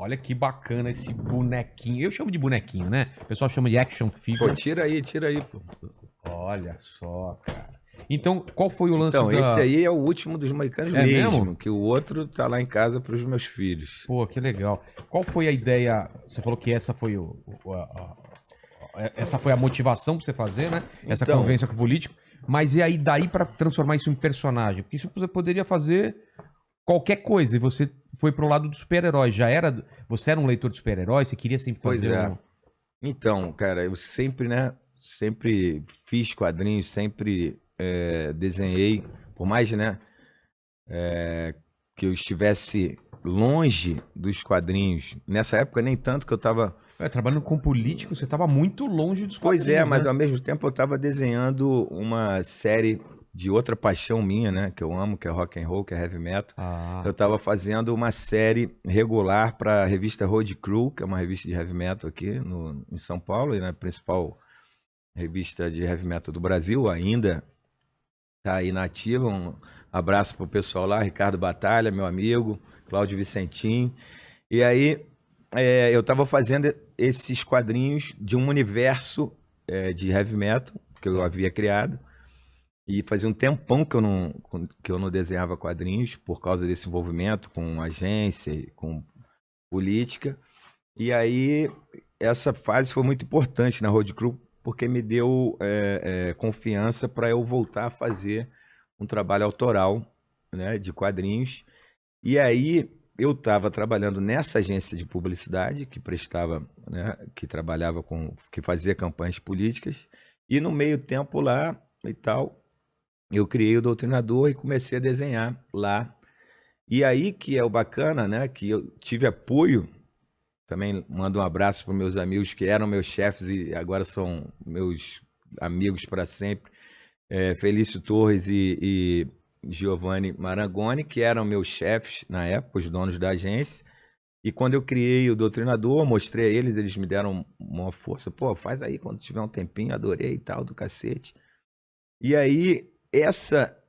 Olha que bacana esse bonequinho. Eu chamo de bonequinho, né? O pessoal chama de action Pô, figure. tira aí, pô. Olha só, cara. Então, qual foi o lance Então, esse da... aí é o último dos moicanos É mesmo, mesmo? que o outro tá lá em casa pros meus filhos. Pô, que legal. Qual foi a ideia? Você falou que essa foi essa foi a motivação pra você fazer, né? Essa Então, convivência com o político. Mas e aí daí pra transformar isso em personagem? Porque isso você poderia fazer qualquer coisa e você foi pro lado do super-herói. Já era, você era um leitor de super-herói, você queria sempre pois fazer é. um... Então, cara, eu sempre, né, sempre fiz quadrinhos, sempre desenhei, por mais, né, que eu estivesse longe dos quadrinhos. Nessa época, nem tanto que eu tava... Trabalhando com político, você tava muito longe dos Pois quadrinhos, mas né? ao mesmo tempo eu tava desenhando uma série de outra paixão minha, né, que eu amo, que é rock and roll, que é heavy metal. Ah, Eu tava fazendo uma série regular para a revista Road Crew, que é uma revista de heavy metal aqui em São Paulo, e na principal revista de heavy metal do Brasil, ainda tá aí na ativa. Um abraço pro pessoal lá, Ricardo Batalha, meu amigo, Cláudio Vicentim. E aí eu tava fazendo esses quadrinhos de um universo de heavy metal que eu havia criado. E fazia um tempão que eu não desenhava quadrinhos por causa desse envolvimento com agência, e com política. E aí essa fase foi muito importante na Road Crew porque me deu confiança para eu voltar a fazer um trabalho autoral, né, de quadrinhos. E aí eu estava trabalhando nessa agência de publicidade que prestava, né, que trabalhava que fazia campanhas políticas. E no meio tempo lá e tal, eu criei o Doutrinador e comecei a desenhar lá. E aí que é o bacana, né? Que eu tive apoio. Também mando um abraço para meus amigos que eram meus chefes e agora são meus amigos para sempre. Felício Torres e Giovanni Marangoni, que eram meus chefes na época, os donos da agência. E quando eu criei o Doutrinador, mostrei a eles, eles me deram uma força. Pô, faz aí quando tiver um tempinho, adorei e tal, do cacete. E aí,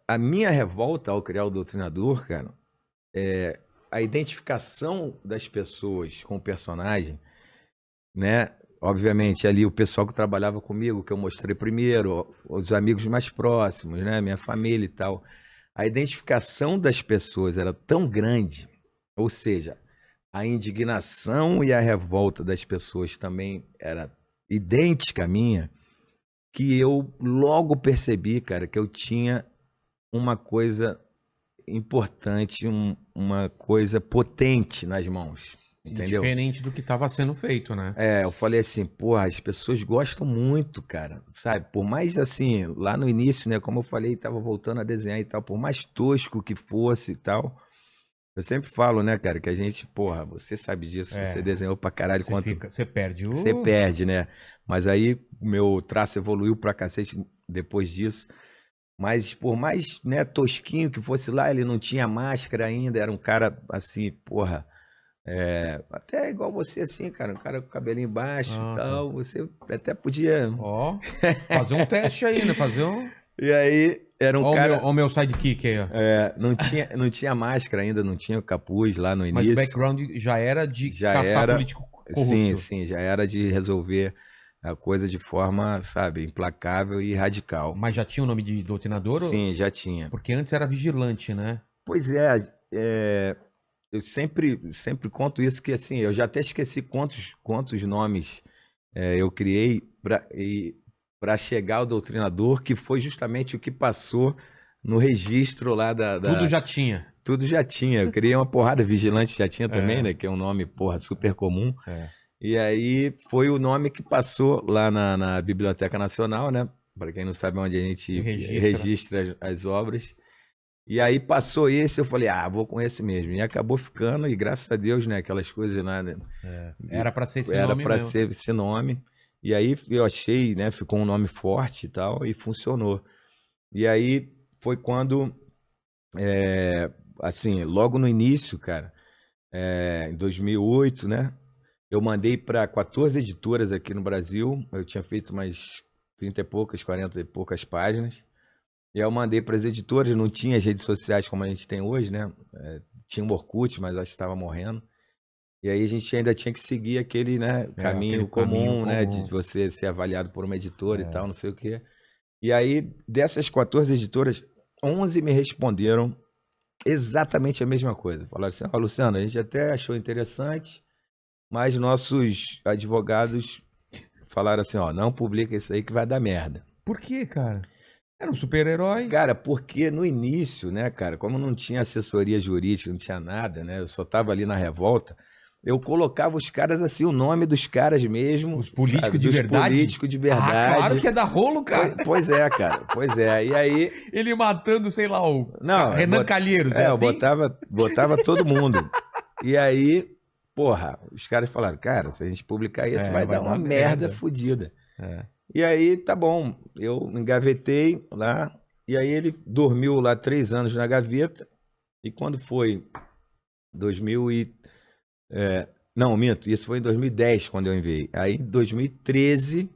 a minha revolta ao criar o Doutrinador, cara, a identificação das pessoas com o personagem, né? Obviamente, ali o pessoal que trabalhava comigo, que eu mostrei primeiro, os amigos mais próximos, né? Minha família e tal. A identificação das pessoas era tão grande, ou seja, a indignação e a revolta das pessoas também era idêntica à minha, que eu logo percebi, cara, que eu tinha uma coisa importante, uma coisa potente nas mãos, entendeu? diferente do que tava sendo feito, né? Eu falei assim, porra, as pessoas gostam muito, cara, sabe? Por mais assim, lá no início, né, como eu falei, tava voltando a desenhar e tal, por mais tosco que fosse e tal, eu sempre falo, né, cara, que a gente, porra, você sabe disso, você desenhou pra caralho, Você perde o... você perde, né? Mas aí o meu traço evoluiu pra cacete depois disso. Mas por mais, né, tosquinho que fosse lá, ele não tinha máscara ainda, era um cara assim, porra, até igual você assim, cara, um cara com o cabelinho baixo e Ah, tá. tal, você até podia... Ó, fazer um teste aí, né? Fazer um... E aí, era um Ó cara, o meu sidekick aí, ó. não tinha máscara ainda, não tinha o capuz lá no Mas o início, background já era de já caçar era, político sim, corrupto. sim, já era de resolver a coisa de forma, sabe, implacável e radical. Mas já tinha o nome de doutrinador? Sim, já tinha. Porque antes era vigilante, né? Pois eu sempre conto isso, que assim, eu já até esqueci quantos nomes eu criei para chegar ao Doutrinador, que foi justamente o que passou no registro lá Tudo já tinha. Tudo já tinha, eu criei uma porrada, Vigilante já tinha também, É. né, que é um nome, porra, super comum. É. E aí foi o nome que passou lá na Biblioteca Nacional, né, para quem não sabe onde a gente registra as obras. E aí passou esse, eu falei, vou com esse mesmo. E acabou ficando, e graças a Deus, né, aquelas coisas, né, Era pra ser esse era nome para mesmo. ser esse nome. E aí eu achei, né, ficou um nome forte e tal, e funcionou. E aí foi quando, assim, logo no início, cara, em 2008, né, eu mandei para 14 editoras aqui no Brasil. Eu tinha feito umas 30 e poucas, 40 e poucas páginas. E aí eu mandei para as editoras, não tinha as redes sociais como a gente tem hoje, né? Tinha o Orkut, mas acho que estava morrendo. E aí a gente ainda tinha que seguir aquele, né, caminho aquele comum, caminho né, comum. de você ser avaliado por uma editora e tal, não sei o quê. E aí, dessas 14 editoras, 11 me responderam exatamente a mesma coisa. Falaram assim, ó, Luciano, a gente até achou interessante, mas nossos advogados falaram assim, ó, não publica isso aí que vai dar merda. Por quê, cara? Era um super-herói. Cara, porque no início, né, cara, como não tinha assessoria jurídica, não tinha nada, né, eu só tava ali na revolta, eu colocava os caras assim, o nome dos caras mesmo. Os políticos sabe, de dos verdade? políticos de verdade. Ah, claro que é da rolo, cara. Pois é, cara, pois é. E aí... Ele matando, sei lá, o Não, Renan Calheiros, eu assim? botava todo mundo. E aí, porra, os caras falaram, cara, se a gente publicar isso, vai dar uma merda fodida. É. E aí, tá bom, eu engavetei lá, e aí ele dormiu lá 3 anos na gaveta, e quando foi 2000 e... não, minto, isso foi em 2010 quando eu enviei. Aí em 2013,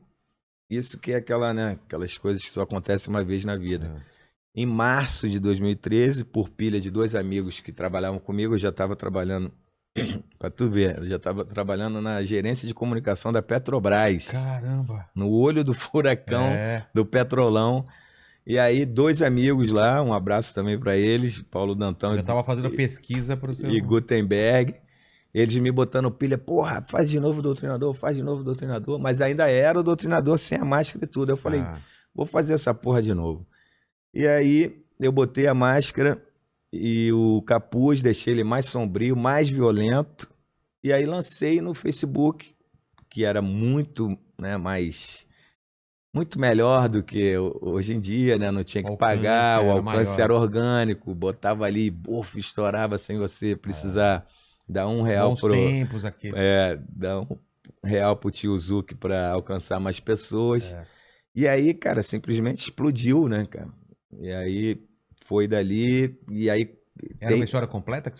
isso que é aquela, né, aquelas coisas que só acontecem uma vez na vida. Em março de 2013, por pilha de 2 amigos que trabalhavam comigo, eu já estava trabalhando, pra tu ver, eu já estava trabalhando na gerência de comunicação da Petrobras. Caramba. No olho do furacão do Petrolão. E aí, 2 amigos lá, um abraço também para eles, Paulo Dantão Eu tava fazendo pesquisa pro seu... e Gutenberg. Eles me botando pilha, porra, faz de novo o doutrinador, mas ainda era o doutrinador sem a máscara e tudo. Eu falei, vou fazer essa porra de novo. E aí, eu botei a máscara e o capuz, deixei ele mais sombrio, mais violento, e aí lancei no Facebook, que era muito, né, muito melhor do que hoje em dia, né? Não tinha que pagar, o alcance era orgânico, botava ali, buf, estourava sem você precisar dar R$1 Bons tempos aqui. dar R$1 pro tio Zuc para alcançar mais pessoas. E aí, cara, simplesmente explodiu, né, cara? E aí foi dali, e aí... Era uma história completa que